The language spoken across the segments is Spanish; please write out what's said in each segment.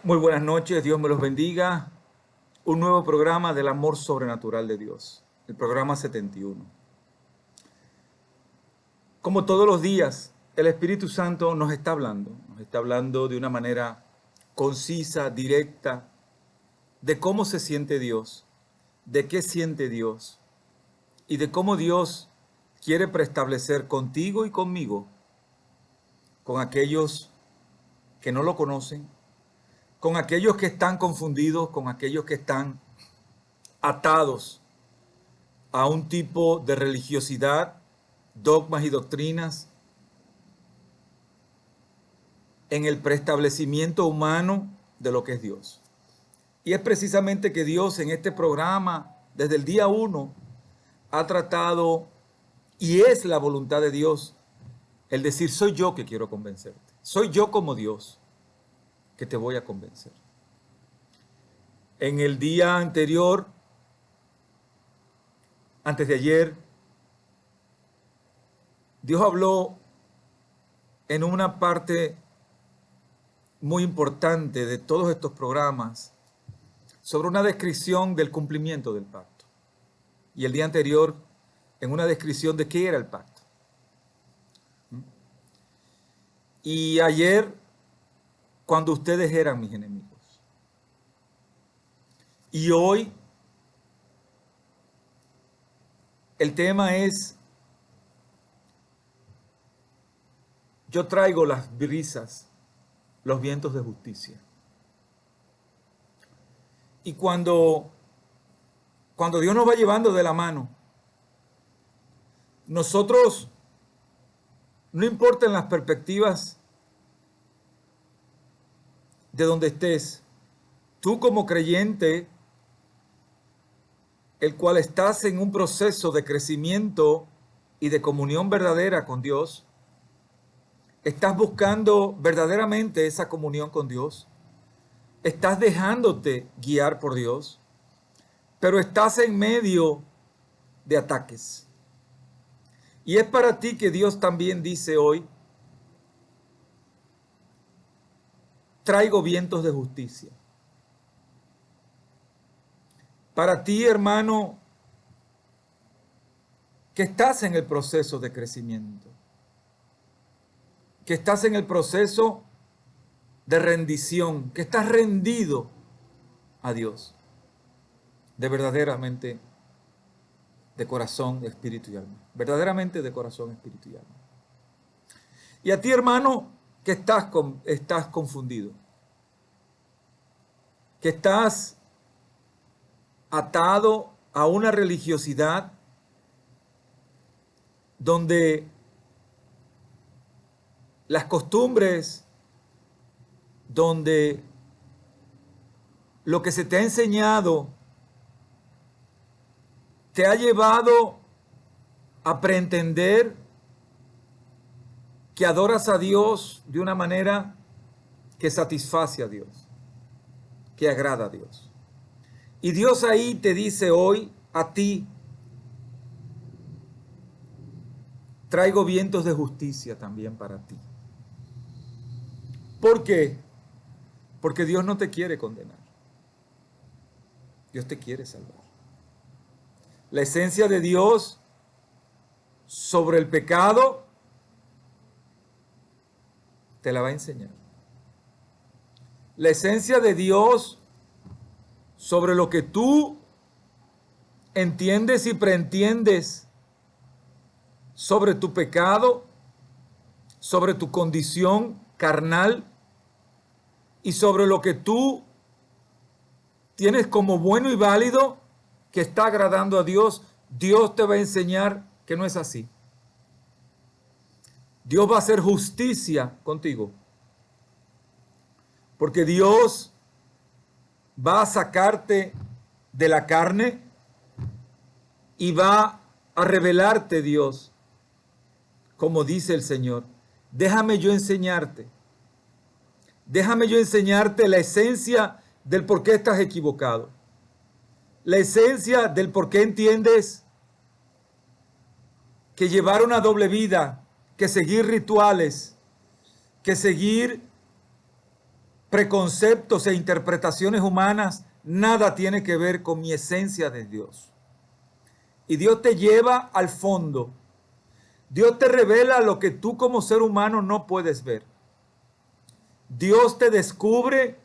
Muy buenas noches, Dios me los bendiga. Un nuevo programa del amor sobrenatural de Dios, el programa 71. Como todos los días, el Espíritu Santo nos está hablando de una manera concisa, directa, de cómo se siente Dios, de qué siente Dios y de cómo Dios quiere preestablecer contigo y conmigo, con aquellos que no lo conocen, con aquellos que están confundidos, con aquellos que están atados a un tipo de religiosidad, dogmas y doctrinas, en el preestablecimiento humano de lo que es Dios. Y es precisamente que Dios en este programa, desde el día 1, ha tratado, y es la voluntad de Dios, el decir, soy yo que quiero convencerte. Soy yo como Dios que te voy a convencer. En el día anterior, antes de ayer, Dios habló en una parte muy importante de todos estos programas sobre una descripción del cumplimiento del pacto. Y el día anterior, en una descripción de qué era el pacto. Y ayer, cuando ustedes eran mis enemigos. Y hoy, el tema es, yo traigo las brisas, los vientos de justicia. Y cuando Dios nos va llevando de la mano, nosotros, no importan las perspectivas de donde estés, tú como creyente, el cual estás en un proceso de crecimiento y de comunión verdadera con Dios, estás buscando verdaderamente esa comunión con Dios, estás dejándote guiar por Dios, pero estás en medio de ataques. Y es para ti que Dios también dice hoy, traigo vientos de justicia. Para ti, hermano, que estás en el proceso de crecimiento, que estás en el proceso de rendición, que estás rendido a Dios, de verdaderamente de corazón, espíritu y alma, verdaderamente de corazón, espíritu y alma. Y a ti, hermano, que estás confundido, que estás atado a una religiosidad donde las costumbres, donde lo que se te ha enseñado te ha llevado a preentender que adoras a Dios de una manera que satisface a Dios, que agrada a Dios. Y Dios ahí te dice hoy a ti, traigo vientos de justicia también para ti. ¿Por qué? Porque Dios no te quiere condenar. Dios te quiere salvar. La esencia de Dios sobre el pecado te la va a enseñar. La esencia de Dios sobre lo que tú entiendes y preentiendes sobre tu pecado, sobre tu condición carnal y sobre lo que tú tienes como bueno y válido que está agradando a Dios, Dios te va a enseñar que no es así. Dios va a hacer justicia contigo. Porque Dios va a sacarte de la carne y va a revelarte Dios, como dice el Señor. Déjame yo enseñarte. Déjame yo enseñarte la esencia del por qué estás equivocado. La esencia del por qué entiendes que llevar una doble vida, que seguir rituales, que seguir preconceptos e interpretaciones humanas, nada tiene que ver con mi esencia de Dios. Y Dios te lleva al fondo. Dios te revela lo que tú como ser humano no puedes ver. Dios te descubre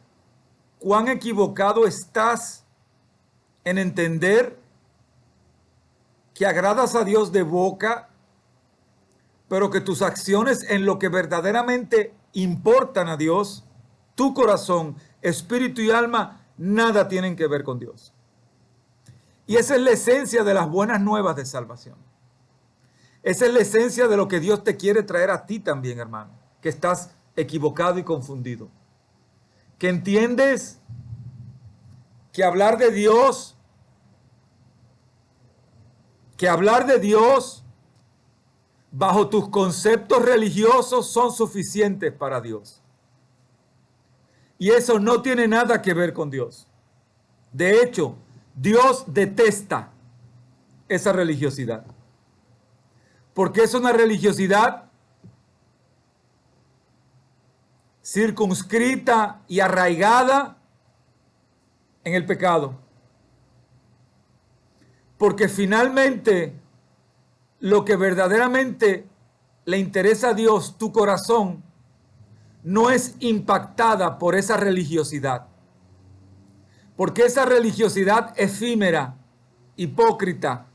cuán equivocado estás en entender que agradas a Dios de boca, pero que tus acciones en lo que verdaderamente importan a Dios, tu corazón, espíritu y alma, nada tienen que ver con Dios. Y esa es la esencia de las buenas nuevas de salvación. Esa es la esencia de lo que Dios te quiere traer a ti también, hermano, que estás equivocado y confundido. Que entiendes que hablar de Dios, bajo tus conceptos religiosos son suficientes para Dios. Y eso no tiene nada que ver con Dios. De hecho, Dios detesta esa religiosidad. Porque es una religiosidad circunscrita y arraigada en el pecado. Porque finalmente lo que verdaderamente le interesa a Dios, tu corazón, no es impactada por esa religiosidad. Porque esa religiosidad efímera, hipócrita,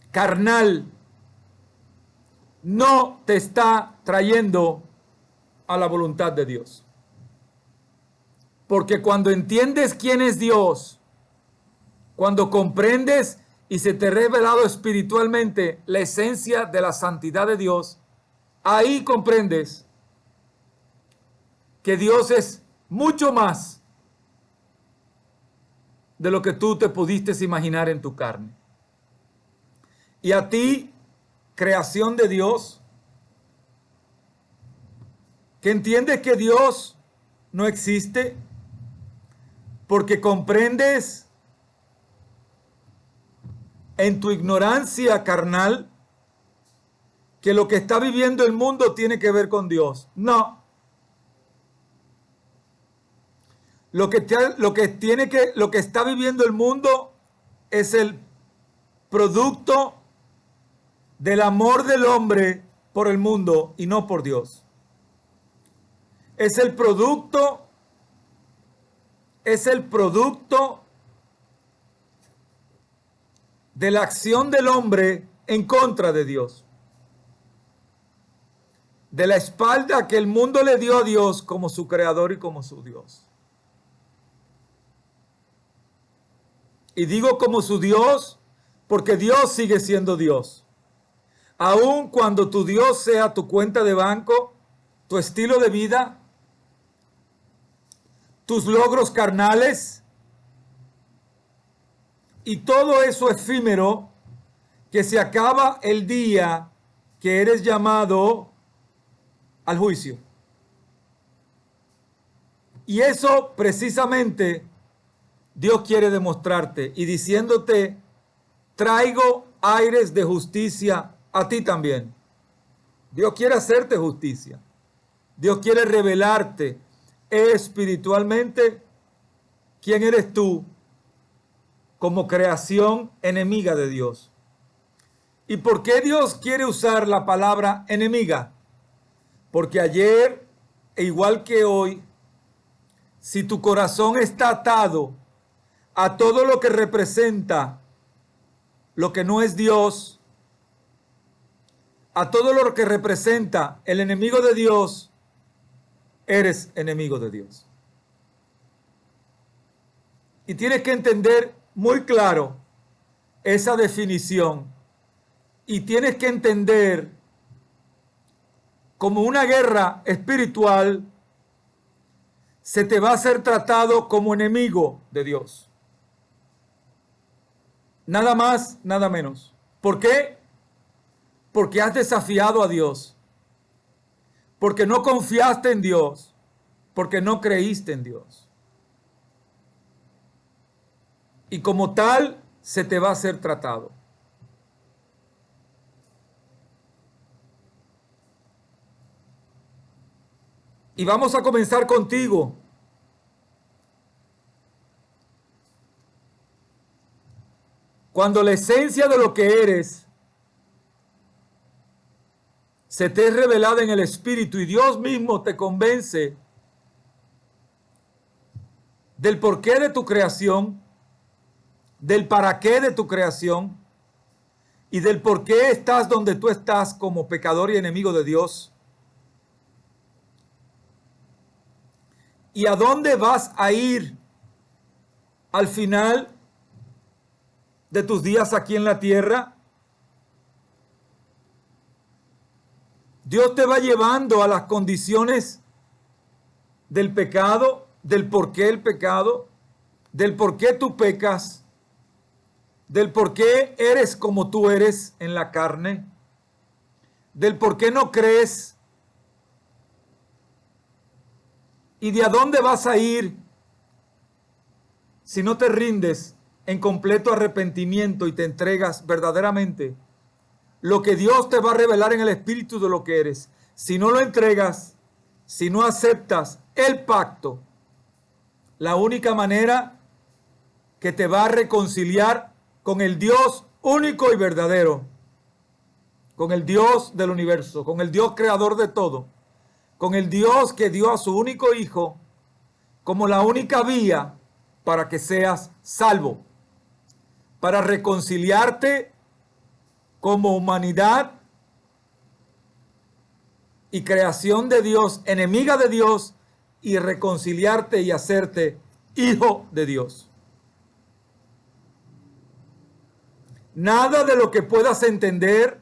carnal, no te está trayendo a la voluntad de Dios. Porque cuando entiendes quién es Dios, cuando comprendes y se te ha revelado espiritualmente la esencia de la santidad de Dios, ahí comprendes que Dios es mucho más de lo que tú te pudiste imaginar en tu carne. Y a ti, creación de Dios, que entiendes que Dios no existe, porque comprendes en tu ignorancia carnal que lo que está viviendo el mundo tiene que ver con Dios. No. Lo que está viviendo el mundo es el producto del amor del hombre por el mundo y no por Dios. Es el producto de la acción del hombre en contra de Dios. De la espalda que el mundo le dio a Dios como su creador y como su Dios. Y digo como su Dios porque Dios sigue siendo Dios. Aun cuando tu Dios sea tu cuenta de banco, tu estilo de vida, tus logros carnales y todo eso efímero que se acaba el día que eres llamado al juicio. Y eso precisamente Dios quiere demostrarte y diciéndote, traigo aires de justicia a ti también. Dios quiere hacerte justicia. Dios quiere revelarte espiritualmente quién eres tú como creación enemiga de Dios. ¿Y por qué Dios quiere usar la palabra enemiga? Porque ayer, e igual que hoy, si tu corazón está atado a todo lo que representa lo que no es Dios, a todo lo que representa el enemigo de Dios, eres enemigo de Dios. Y tienes que entender muy claro esa definición. Y tienes que entender como una guerra espiritual se te va a ser tratado como enemigo de Dios. Nada más, nada menos. ¿Por qué? Porque has desafiado a Dios. Porque no confiaste en Dios. Porque no creíste en Dios. Y como tal, se te va a ser tratado. Y vamos a comenzar contigo. Cuando la esencia de lo que eres se te es revelada en el Espíritu y Dios mismo te convence del porqué de tu creación, del para qué de tu creación y del por qué estás donde tú estás como pecador y enemigo de Dios. ¿Y a dónde vas a ir al final de tus días aquí en la tierra? Dios te va llevando a las condiciones del pecado, del por qué el pecado, del por qué tú pecas, del por qué eres como tú eres en la carne, del por qué no crees y de a dónde vas a ir si no te rindes en completo arrepentimiento y te entregas verdaderamente lo que Dios te va a revelar en el Espíritu de lo que eres. Si no lo entregas, si no aceptas el pacto, la única manera que te va a reconciliar con el Dios único y verdadero, con el Dios del universo, con el Dios creador de todo, con el Dios que dio a su único Hijo como la única vía para que seas salvo, para reconciliarte como humanidad y creación de Dios, enemiga de Dios, y reconciliarte y hacerte hijo de Dios. Nada de lo que puedas entender,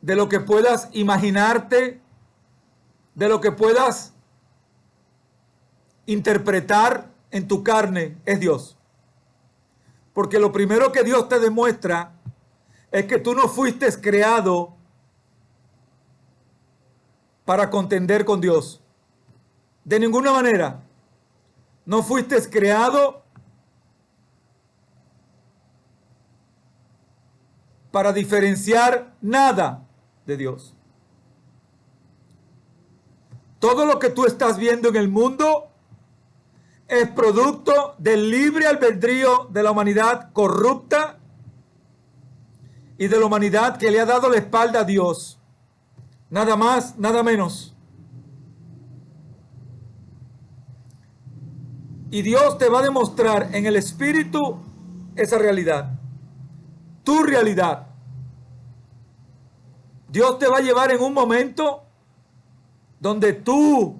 de lo que puedas imaginarte, de lo que puedas interpretar en tu carne es Dios. Porque lo primero que Dios te demuestra es que tú no fuiste creado para contender con Dios. De ninguna manera. No fuiste creado para diferenciar nada de Dios. Todo lo que tú estás viendo en el mundo es producto del libre albedrío de la humanidad corrupta y de la humanidad que le ha dado la espalda a Dios. Nada más, nada menos. Y Dios te va a demostrar en el Espíritu esa realidad. Tu realidad. Dios te va a llevar en un momento donde tú,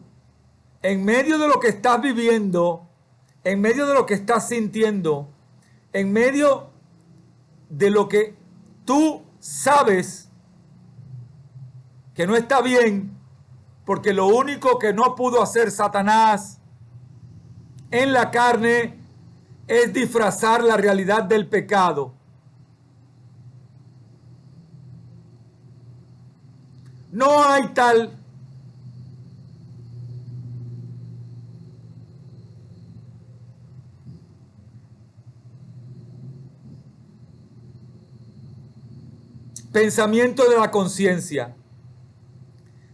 en medio de lo que estás viviendo, en medio de lo que estás sintiendo, en medio de lo que tú sabes que no está bien, porque lo único que no pudo hacer Satanás en la carne es disfrazar la realidad del pecado. No hay tal pensamiento de la conciencia.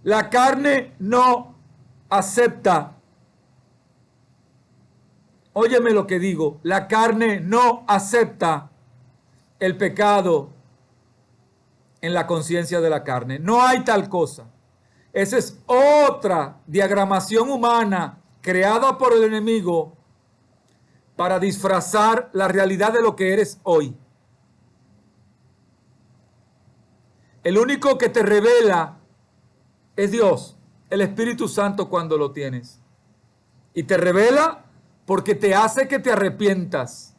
La carne no acepta. Óyeme lo que digo. La carne no acepta el pecado en la conciencia de la carne. No hay tal cosa. Esa es otra diagramación humana creada por el enemigo para disfrazar la realidad de lo que eres hoy. El único que te revela es Dios, el Espíritu Santo cuando lo tienes. Y te revela porque te hace que te arrepientas.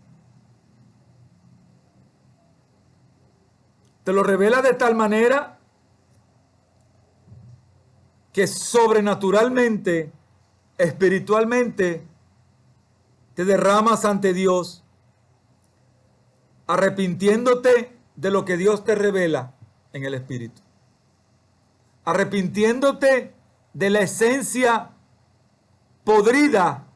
Te lo revela de tal manera que sobrenaturalmente, espiritualmente, te derramas ante Dios, arrepintiéndote de lo que Dios te revela en el Espíritu. Arrepintiéndote de la esencia podrida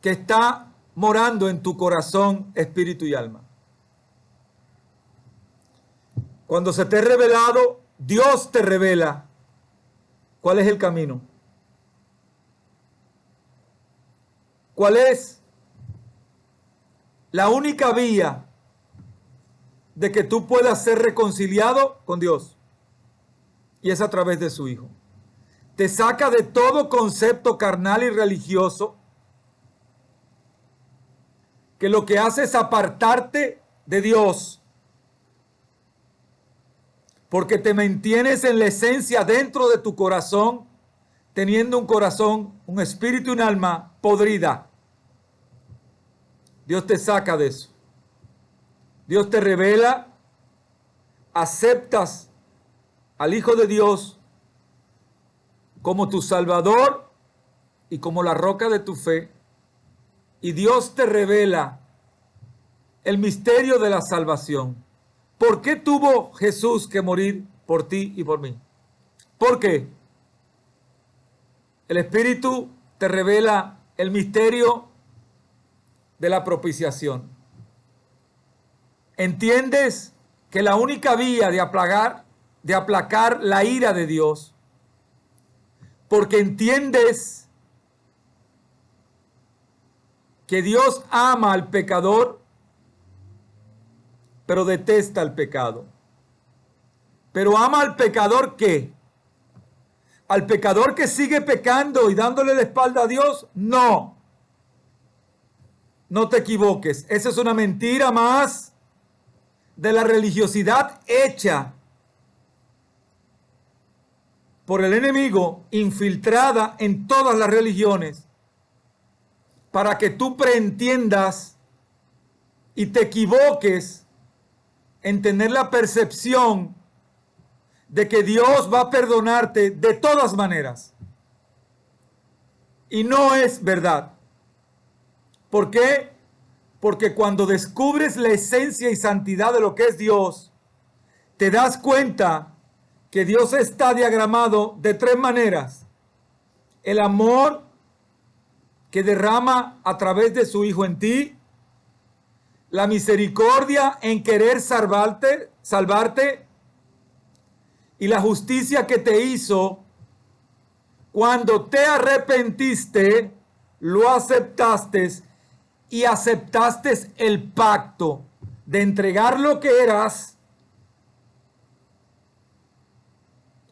que está morando en tu corazón, espíritu y alma. Cuando se te ha revelado, Dios te revela ¿Cuál es el camino? ¿Cuál es la única vía de que tú puedas ser reconciliado con Dios? Y es a través de su Hijo. Te saca de todo concepto carnal y religioso que lo que hace es apartarte de Dios, porque te mantienes en la esencia dentro de tu corazón, teniendo un corazón, un espíritu y un alma podrida. Dios te saca de eso. Dios te revela, aceptas al Hijo de Dios como tu Salvador y como la roca de tu fe, y Dios te revela el misterio de la salvación. ¿Por qué tuvo Jesús que morir por ti y por mí? ¿Por qué? El Espíritu te revela el misterio de la propiciación. ¿Entiendes que la única vía de aplacar la ira de Dios, porque entiendes que Dios ama al pecador, pero detesta el pecado? Pero ama al pecador, ¿qué? ¿Al pecador que sigue pecando y dándole la espalda a Dios? No. No te equivoques. Esa es una mentira más de la religiosidad hecha por el enemigo, infiltrada en todas las religiones, para que tú preentiendas y te equivoques en tener la percepción de que Dios va a perdonarte de todas maneras. Y no es verdad. ¿Por qué? Porque cuando descubres la esencia y santidad de lo que es Dios, te das cuenta que Dios está diagramado de tres maneras. El amor que derrama a través de su Hijo en ti, la misericordia en querer salvarte, y la justicia que te hizo cuando te arrepentiste, lo aceptaste y aceptaste el pacto de entregar lo que eras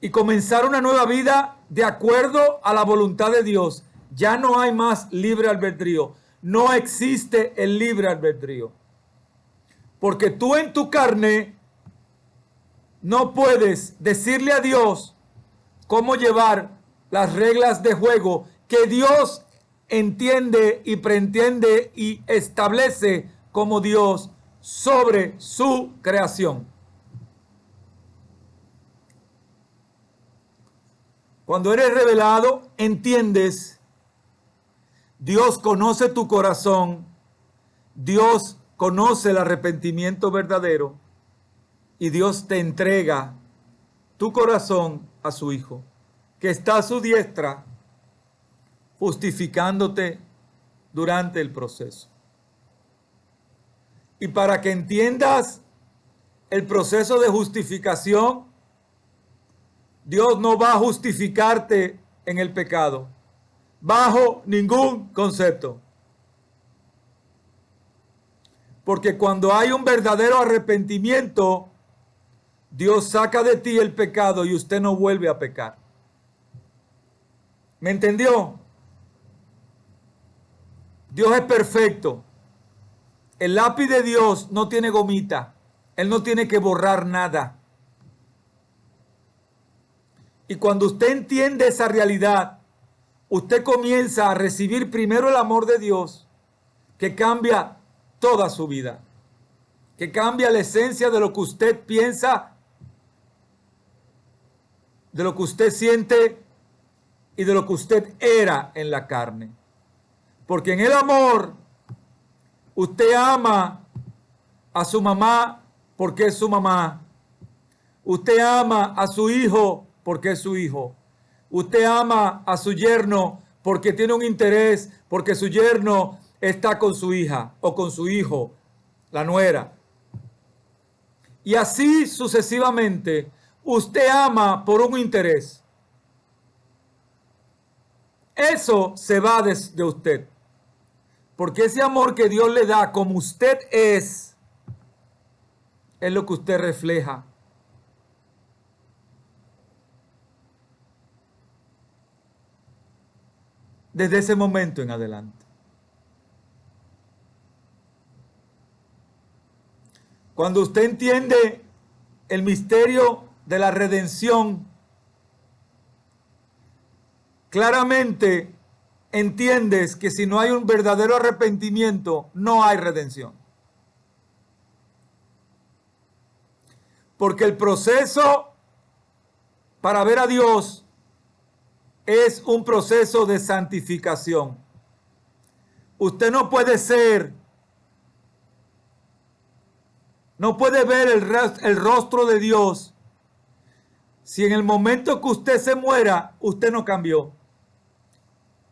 y comenzar una nueva vida de acuerdo a la voluntad de Dios. Ya no hay más libre albedrío. No existe el libre albedrío. Porque tú en tu carne no puedes decirle a Dios cómo llevar las reglas de juego que Dios entiende y preentiende y establece como Dios sobre su creación. Cuando eres revelado, entiendes, Dios conoce tu corazón, Dios conoce el arrepentimiento verdadero y Dios te entrega tu corazón a su Hijo, que está a su diestra, justificándote durante el proceso. Y para que entiendas el proceso de justificación, Dios no va a justificarte en el pecado, bajo ningún concepto. Porque cuando hay un verdadero arrepentimiento, Dios saca de ti el pecado y usted no vuelve a pecar. ¿Me entendió? Dios es perfecto. El lápiz de Dios no tiene gomita. Él no tiene que borrar nada. Y cuando usted entiende esa realidad, usted comienza a recibir primero el amor de Dios, que cambia toda su vida, que cambia la esencia de lo que usted piensa, de lo que usted siente y de lo que usted era en la carne. Porque en el amor, usted ama a su mamá porque es su mamá. Usted ama a su hijo porque es su hijo. Usted ama a su yerno porque tiene un interés, porque su yerno está con su hija o con su hijo, la nuera. Y así sucesivamente, usted ama por un interés. eso se va de usted. Porque ese amor que Dios le da como usted es lo que usted refleja. Desde ese momento en adelante. Cuando usted entiende el misterio de la redención, claramente entiendes que si no hay un verdadero arrepentimiento, no hay redención. Porque el proceso para ver a Dios es un proceso de santificación. Usted no puede ver el rostro de Dios si en el momento que usted se muera, usted no cambió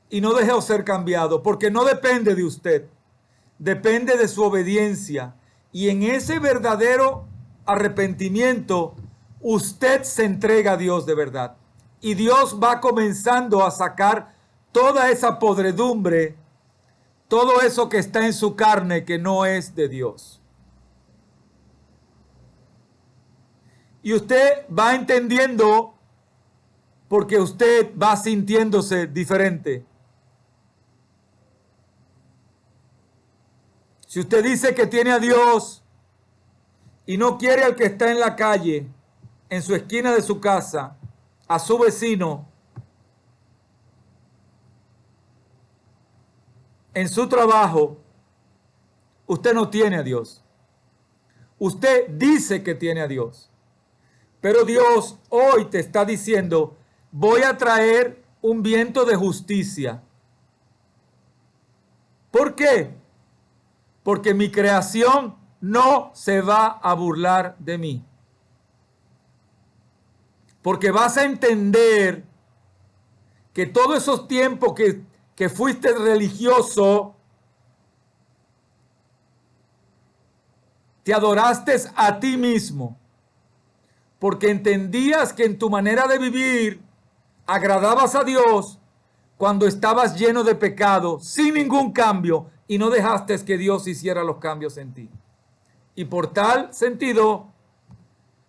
y no dejó ser cambiado, porque no depende de usted, depende de su obediencia. Y en ese verdadero arrepentimiento, usted se entrega a Dios de verdad. Y Dios va comenzando a sacar toda esa podredumbre, todo eso que está en su carne que no es de Dios. Y usted va entendiendo porque usted va sintiéndose diferente. Si usted dice que tiene a Dios y no quiere al que está en la calle, en su esquina de su casa, a su vecino, en su trabajo, usted no tiene a Dios. Usted dice que tiene a Dios. Pero Dios hoy te está diciendo, voy a traer un viento de justicia. ¿Por qué? Porque mi creación no se va a burlar de mí. Porque vas a entender que todos esos tiempos que fuiste religioso, te adoraste a ti mismo. Porque entendías que en tu manera de vivir agradabas a Dios cuando estabas lleno de pecado, sin ningún cambio, y no dejaste que Dios hiciera los cambios en ti. Y por tal sentido,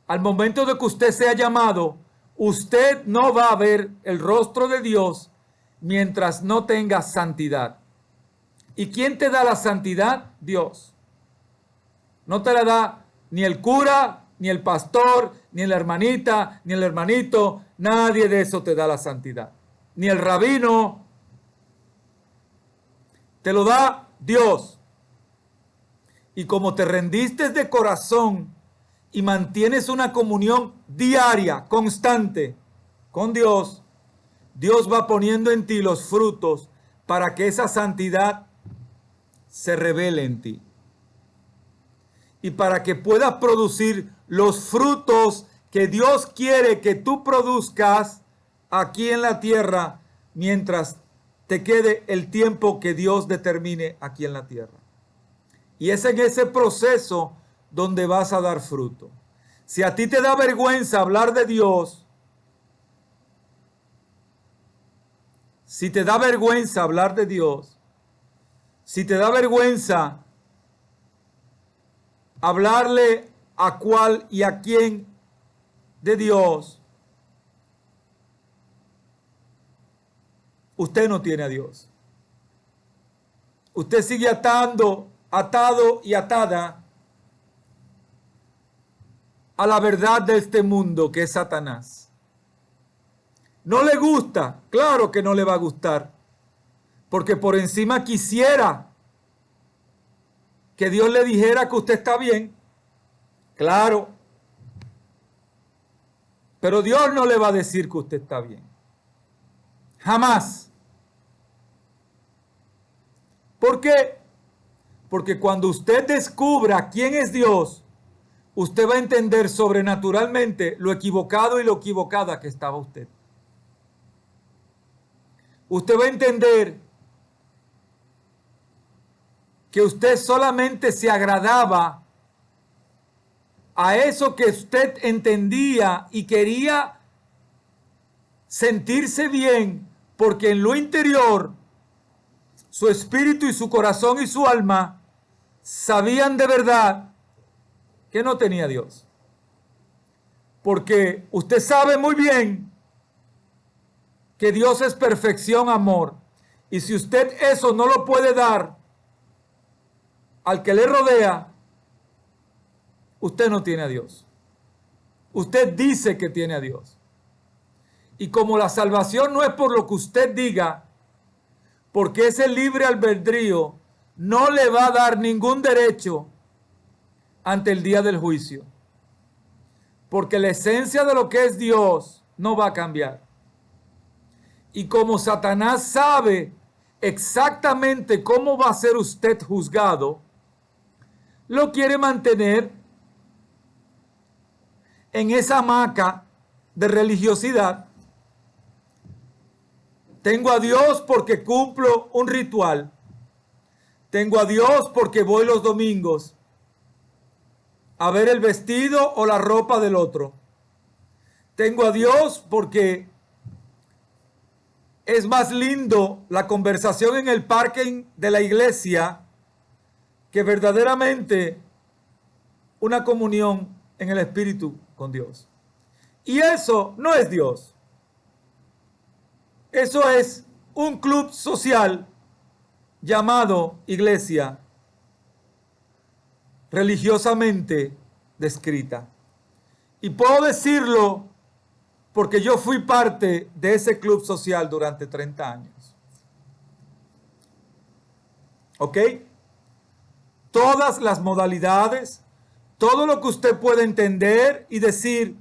al momento de que usted sea llamado, usted no va a ver el rostro de Dios mientras no tenga santidad. ¿Y quién te da la santidad? Dios. No te la da ni el cura, ni el pastor, ni la hermanita, ni el hermanito. Nadie de eso te da la santidad. Ni el rabino. Te lo da Dios. Y como te rendiste de corazón y mantienes una comunión diaria, constante con Dios, Dios va poniendo en ti los frutos para que esa santidad se revele en ti. Y para que puedas producir los frutos que Dios quiere que tú produzcas aquí en la tierra mientras te quede el tiempo que Dios determine aquí en la tierra. Y es en ese proceso donde vas a dar fruto. Si a ti te da vergüenza hablar de Dios, si te da vergüenza hablar de Dios, si te da vergüenza hablarle a cuál y a quién de Dios, usted no tiene a Dios. Usted sigue atado y atada a la verdad de este mundo que es Satanás. ¿No le gusta? Claro que no le va a gustar, porque por encima quisiera que Dios le dijera que usted está bien. Claro. Pero Dios no le va a decir que usted está bien. Jamás. ¿Por qué? Porque cuando usted descubra quién es Dios, usted va a entender sobrenaturalmente lo equivocado y lo equivocada que estaba usted. Usted va a entender que usted solamente se agradaba a eso que usted entendía y quería sentirse bien porque en lo interior, su espíritu y su corazón y su alma sabían de verdad que no tenía Dios. Porque usted sabe muy bien que Dios es perfección, amor. Y si usted eso no lo puede dar al que le rodea, usted no tiene a Dios. Usted dice que tiene a Dios. Y como la salvación no es por lo que usted diga, porque ese libre albedrío no le va a dar ningún derecho ante el día del juicio. Porque la esencia de lo que es Dios no va a cambiar. Y como Satanás sabe exactamente cómo va a ser usted juzgado, lo quiere mantener en esa hamaca de religiosidad. Tengo a Dios porque cumplo un ritual. Tengo a Dios porque voy los domingos a ver el vestido o la ropa del otro. Tengo a Dios porque es más lindo la conversación en el parking de la iglesia que verdaderamente una comunión en el Espíritu con Dios. Y eso no es Dios. Eso es un club social llamado iglesia, religiosamente descrita. Y puedo decirlo porque yo fui parte de ese club social durante 30 años. ¿Ok? Todas las modalidades, todo lo que usted puede entender y decir,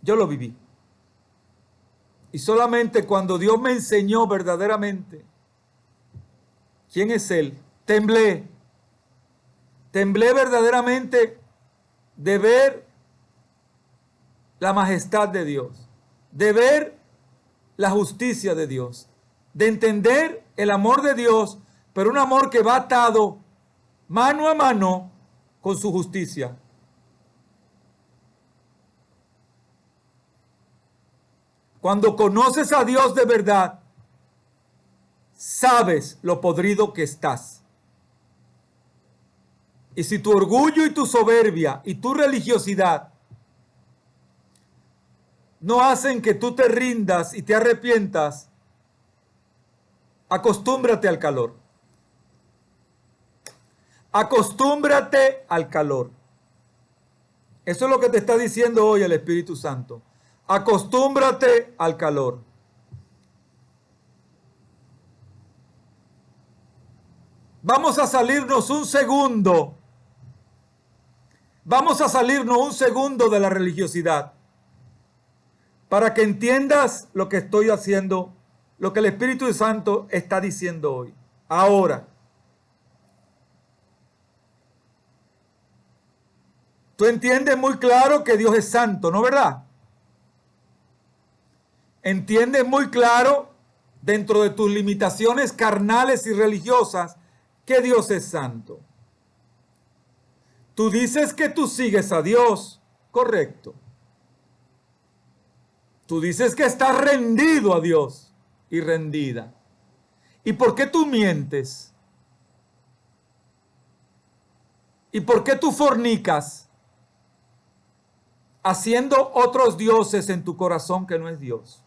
yo lo viví. Y solamente cuando Dios me enseñó verdaderamente quién es Él, temblé verdaderamente de ver la majestad de Dios, de ver la justicia de Dios, de entender el amor de Dios, pero un amor que va atado mano a mano con su justicia. Cuando conoces a Dios de verdad, sabes lo podrido que estás. Y si tu orgullo y tu soberbia y tu religiosidad no hacen que tú te rindas y te arrepientas, acostúmbrate al calor. Acostúmbrate al calor. Eso es lo que te está diciendo hoy el Espíritu Santo. Acostúmbrate al calor. Vamos a salirnos un segundo. Vamos a salirnos un segundo de la religiosidad para que entiendas lo que estoy haciendo, lo que el Espíritu Santo está diciendo hoy. Ahora, tú entiendes muy claro que Dios es santo, ¿no verdad? Entiendes muy claro, dentro de tus limitaciones carnales y religiosas, que Dios es santo. Tú dices que tú sigues a Dios, correcto. Tú dices que estás rendido a Dios y rendida. ¿Y por qué tú mientes? ¿Y por qué tú fornicas haciendo otros dioses en tu corazón que no es Dios?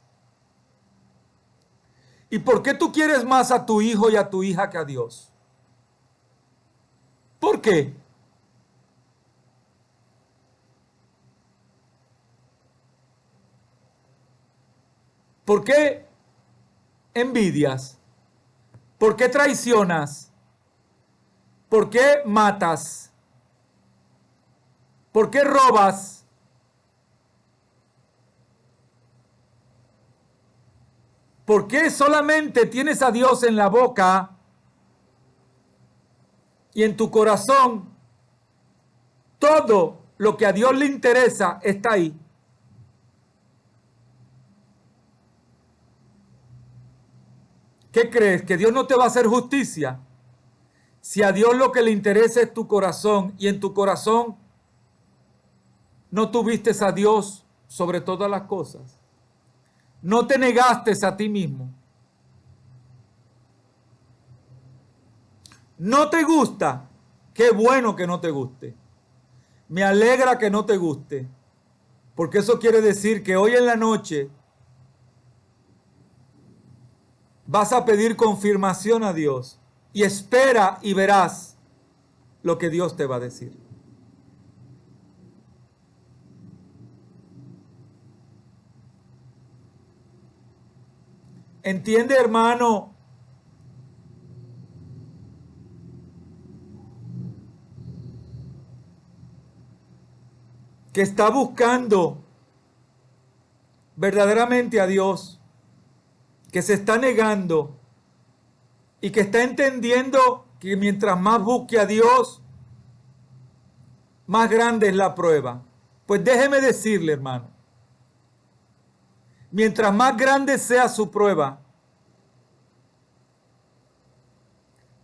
¿Y por qué tú quieres más a tu hijo y a tu hija que a Dios? ¿Por qué? ¿Por qué envidias? ¿Por qué traicionas? ¿Por qué matas? ¿Por qué robas? ¿Por qué solamente tienes a Dios en la boca y en tu corazón todo lo que a Dios le interesa está ahí? ¿Qué crees? ¿Que Dios no te va a hacer justicia? Si a Dios lo que le interesa es tu corazón y en tu corazón no tuviste a Dios sobre todas las cosas. No te negaste a ti mismo. No te gusta. Qué bueno que no te guste. Me alegra que no te guste. Porque eso quiere decir que hoy en la noche vas a pedir confirmación a Dios. Y espera y verás lo que Dios te va a decir. ¿Entiende, hermano? Que está buscando verdaderamente a Dios, que se está negando y que está entendiendo que mientras más busque a Dios, más grande es la prueba. Pues déjeme decirle, hermano, mientras más grande sea su prueba,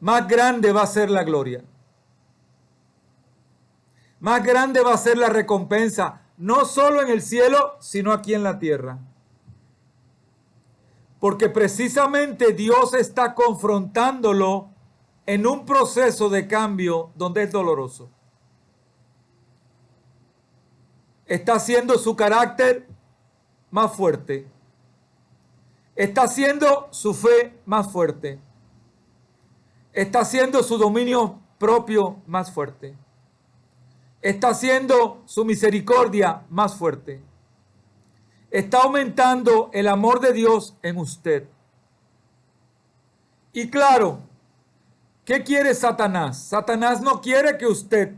más grande va a ser la gloria. Más grande va a ser la recompensa, no solo en el cielo, sino aquí en la tierra. Porque precisamente Dios está confrontándolo en un proceso de cambio donde es doloroso. Está haciendo su carácter más fuerte. Está haciendo su fe más fuerte. Está haciendo su dominio propio más fuerte. Está haciendo su misericordia más fuerte. Está aumentando el amor de Dios en usted. Y claro, ¿qué quiere Satanás? Satanás no quiere que usted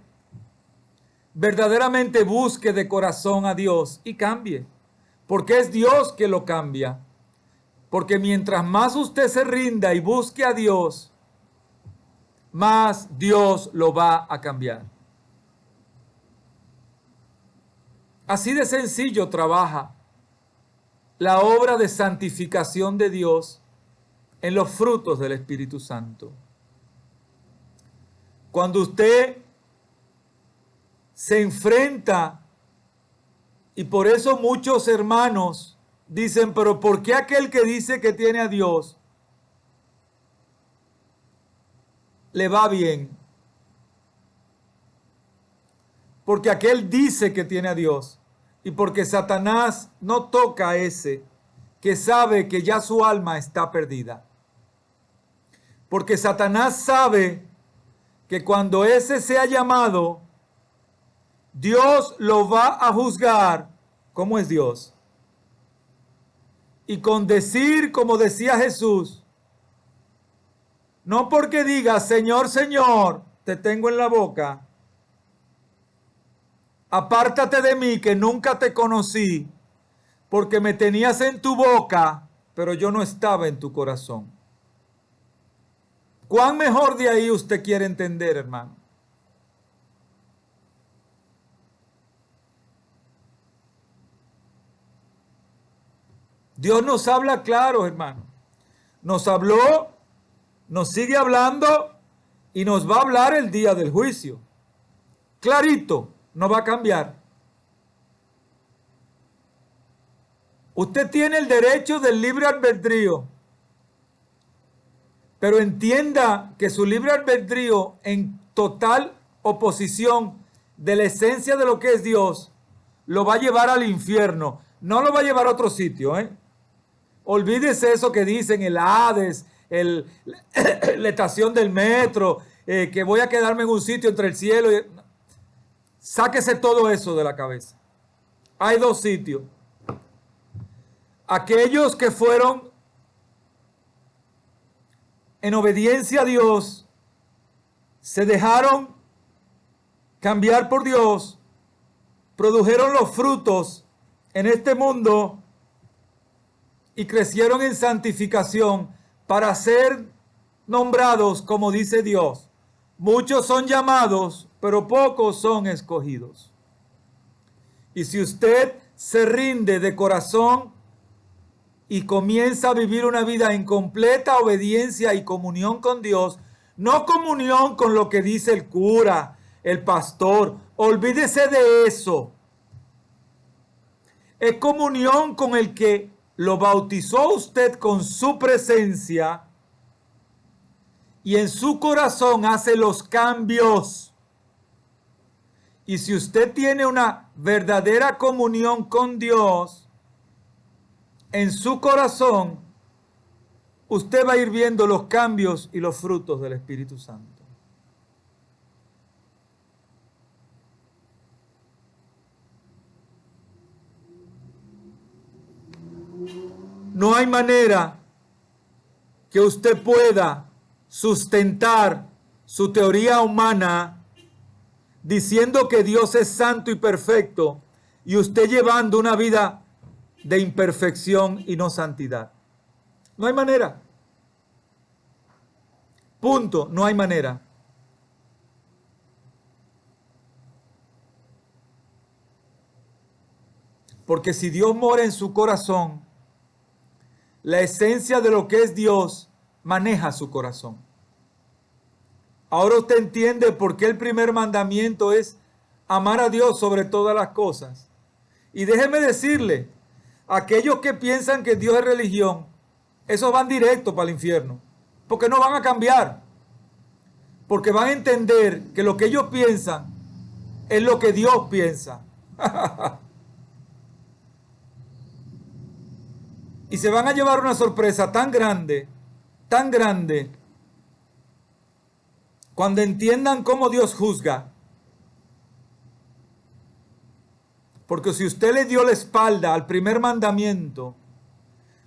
verdaderamente busque de corazón a Dios y cambie, porque es Dios que lo cambia. Porque mientras más usted se rinda y busque a Dios, más Dios lo va a cambiar. Así de sencillo trabaja la obra de santificación de Dios en los frutos del Espíritu Santo. Cuando usted se enfrenta, y por eso muchos hermanos dicen, pero ¿por qué aquel que dice que tiene a Dios le va bien? Porque aquel dice que tiene a Dios y porque Satanás no toca a ese que sabe que ya su alma está perdida. Porque Satanás sabe que cuando ese sea llamado, Dios lo va a juzgar como es Dios. Y con decir, como decía Jesús, no porque diga, Señor, Señor, te tengo en la boca, apártate de mí que nunca te conocí, porque me tenías en tu boca, pero yo no estaba en tu corazón. ¿Cuán mejor de ahí usted quiere entender, hermano? Dios nos habla claro, hermano. Nos habló, nos sigue hablando y nos va a hablar el día del juicio. Clarito. No va a cambiar. Usted tiene el derecho del libre albedrío, pero entienda que su libre albedrío en total oposición de la esencia de lo que es Dios, lo va a llevar al infierno. No lo va a llevar a otro sitio, ¿eh? Olvídese eso que dicen, el Hades, la estación del metro, que voy a quedarme en un sitio entre el cielo y... Sáquese todo eso de la cabeza. Hay dos sitios. Aquellos que fueron en obediencia a Dios, se dejaron cambiar por Dios, produjeron los frutos en este mundo y crecieron en santificación para ser nombrados como dice Dios. Muchos son llamados, pero pocos son escogidos. Y si usted se rinde de corazón y comienza a vivir una vida en completa obediencia y comunión con Dios, no comunión con lo que dice el cura, el pastor, olvídese de eso. Es comunión con el que lo bautizó a usted con su presencia y en su corazón hace los cambios. Y si usted tiene una verdadera comunión con Dios, en su corazón, usted va a ir viendo los cambios y los frutos del Espíritu Santo. No hay manera que usted pueda sustentar su teoría humana diciendo que Dios es santo y perfecto y usted llevando una vida de imperfección y no santidad. No hay manera. Punto, no hay manera. Porque si Dios mora en su corazón, la esencia de lo que es Dios maneja su corazón. Ahora usted entiende por qué el primer mandamiento es amar a Dios sobre todas las cosas. Y déjeme decirle, aquellos que piensan que Dios es religión, esos van directo para el infierno, porque no van a cambiar, porque van a entender que lo que ellos piensan es lo que Dios piensa. Y se van a llevar una sorpresa tan grande, cuando entiendan cómo Dios juzga. Porque si usted le dio la espalda al primer mandamiento,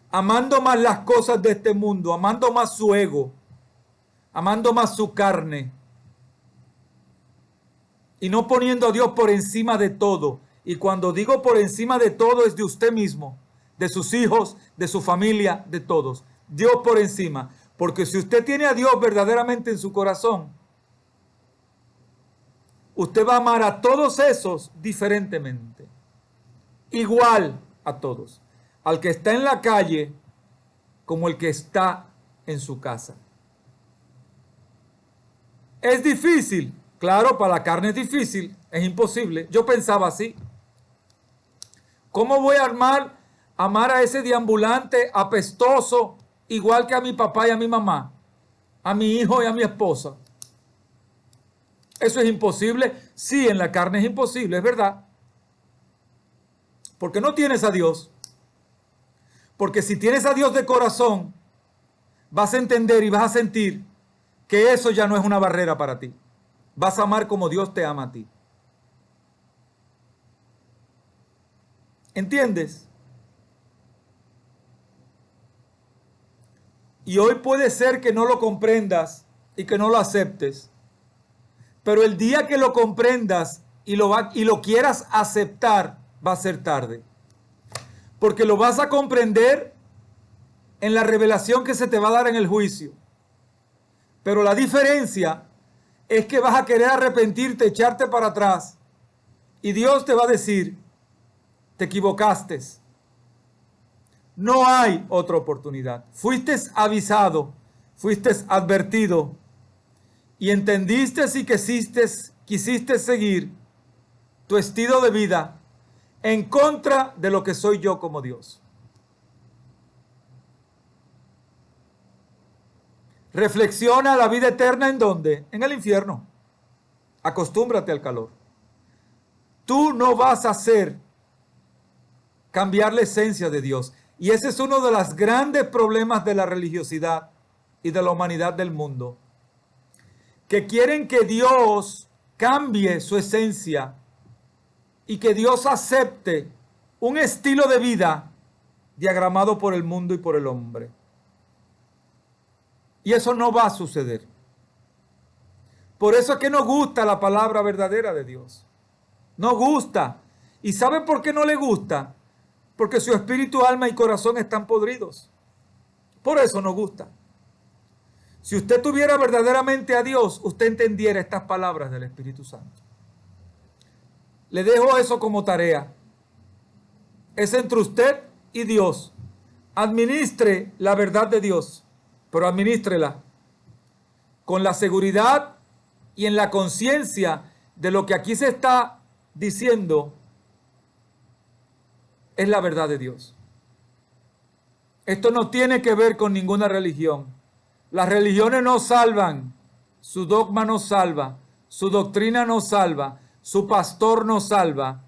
amando más las cosas de este mundo, amando más su ego, amando más su carne, y no poniendo a Dios por encima de todo, y cuando digo por encima de todo es de usted mismo, de sus hijos, de su familia, de todos. Dios por encima. Porque si usted tiene a Dios verdaderamente en su corazón, usted va a amar a todos esos diferentemente. Igual a todos. Al que está en la calle como el que está en su casa. ¿Es difícil? Claro, para la carne es difícil. Es imposible. Yo pensaba así. ¿Cómo voy a amar a ese deambulante apestoso igual que a mi papá y a mi mamá, a mi hijo y a mi esposa? ¿Eso es imposible? Sí, en la carne es imposible, es verdad. Porque no tienes a Dios. Porque si tienes a Dios de corazón, vas a entender y vas a sentir que eso ya no es una barrera para ti. Vas a amar como Dios te ama a ti. ¿Entiendes? Y hoy puede ser que no lo comprendas y que no lo aceptes. Pero el día que lo comprendas y lo quieras aceptar, va a ser tarde. Porque lo vas a comprender en la revelación que se te va a dar en el juicio. Pero la diferencia es que vas a querer arrepentirte, echarte para atrás. Y Dios te va a decir, te equivocaste. No hay otra oportunidad. Fuiste avisado, fuiste advertido y entendiste y quisiste seguir tu estilo de vida en contra de lo que soy yo como Dios. Reflexiona la vida eterna ¿en dónde? En el infierno. Acostúmbrate al calor. Tú no vas a cambiar la esencia de Dios. Y ese es uno de los grandes problemas de la religiosidad y de la humanidad del mundo. Que quieren que Dios cambie su esencia y que Dios acepte un estilo de vida diagramado por el mundo y por el hombre. Y eso no va a suceder. Por eso es que no gusta la palabra verdadera de Dios. No gusta. ¿Y sabe por qué no le gusta? Porque su espíritu, alma y corazón están podridos. Por eso no gusta. Si usted tuviera verdaderamente a Dios, usted entendiera estas palabras del Espíritu Santo. Le dejo eso como tarea. Es entre usted y Dios. Administre la verdad de Dios, pero administrela con la seguridad y en la conciencia de lo que aquí se está diciendo es la verdad de Dios. Esto no tiene que ver con ninguna religión. Las religiones no salvan, su dogma no salva, su doctrina no salva, su pastor no salva,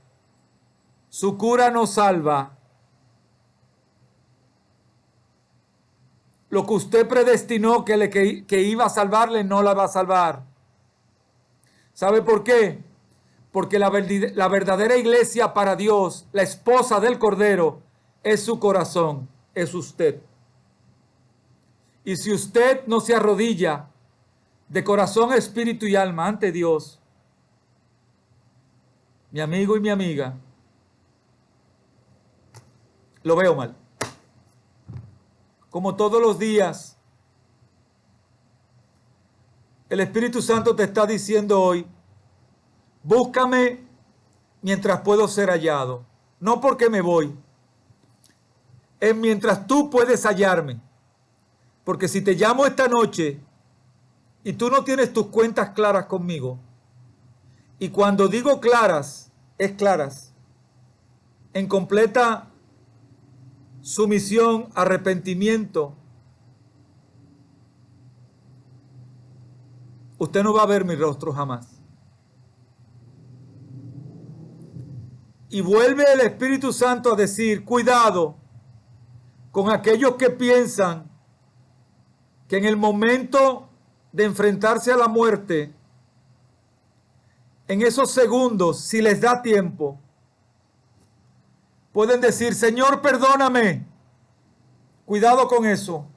su cura no salva. Lo que usted predestinó que iba a salvarle, no la va a salvar. ¿Sabe por qué? Porque la verdadera iglesia para Dios, la esposa del Cordero, es su corazón, es usted. Y si usted no se arrodilla de corazón, espíritu y alma ante Dios, mi amigo y mi amiga, lo veo mal. Como todos los días, el Espíritu Santo te está diciendo hoy, búscame mientras puedo ser hallado. No porque me voy, es mientras tú puedes hallarme. Porque si te llamo esta noche y tú no tienes tus cuentas claras conmigo, y cuando digo claras, es claras, en completa sumisión, arrepentimiento, usted no va a ver mi rostro jamás. Y vuelve el Espíritu Santo a decir, cuidado con aquellos que piensan que en el momento de enfrentarse a la muerte, en esos segundos, si les da tiempo, pueden decir, Señor, perdóname. Cuidado con eso,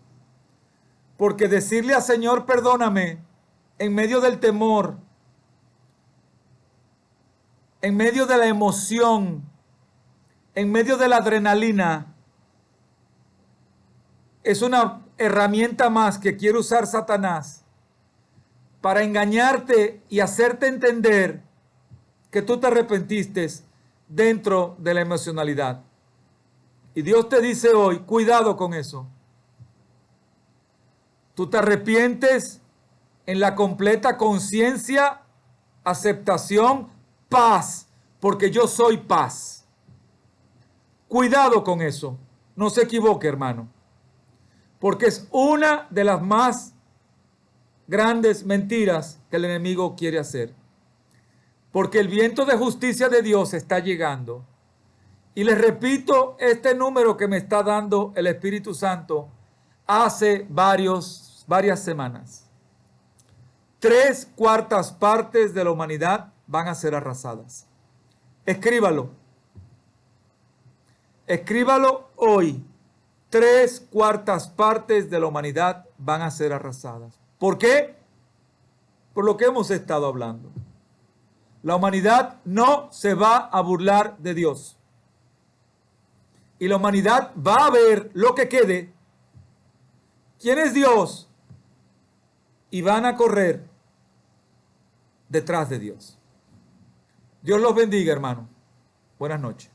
porque decirle a Señor, perdóname, en medio del temor, en medio de la emoción, en medio de la adrenalina, es una herramienta más que quiere usar Satanás para engañarte y hacerte entender que tú te arrepentiste dentro de la emocionalidad. Y Dios te dice hoy, cuidado con eso. Tú te arrepientes en la completa conciencia, aceptación, paz, porque yo soy paz. Cuidado con eso. No se equivoque, hermano. Porque es una de las más grandes mentiras que el enemigo quiere hacer. Porque el viento de justicia de Dios está llegando. Y les repito este número que me está dando el Espíritu Santo hace varias semanas. 3/4 partes de la humanidad van a ser arrasadas. Escríbalo. Escríbalo hoy. 3/4 partes de la humanidad van a ser arrasadas. ¿Por qué? Por lo que hemos estado hablando. La humanidad no se va a burlar de Dios. Y la humanidad va a ver lo que quede. ¿Quién es Dios? Y van a correr detrás de Dios. Dios los bendiga, hermano. Buenas noches.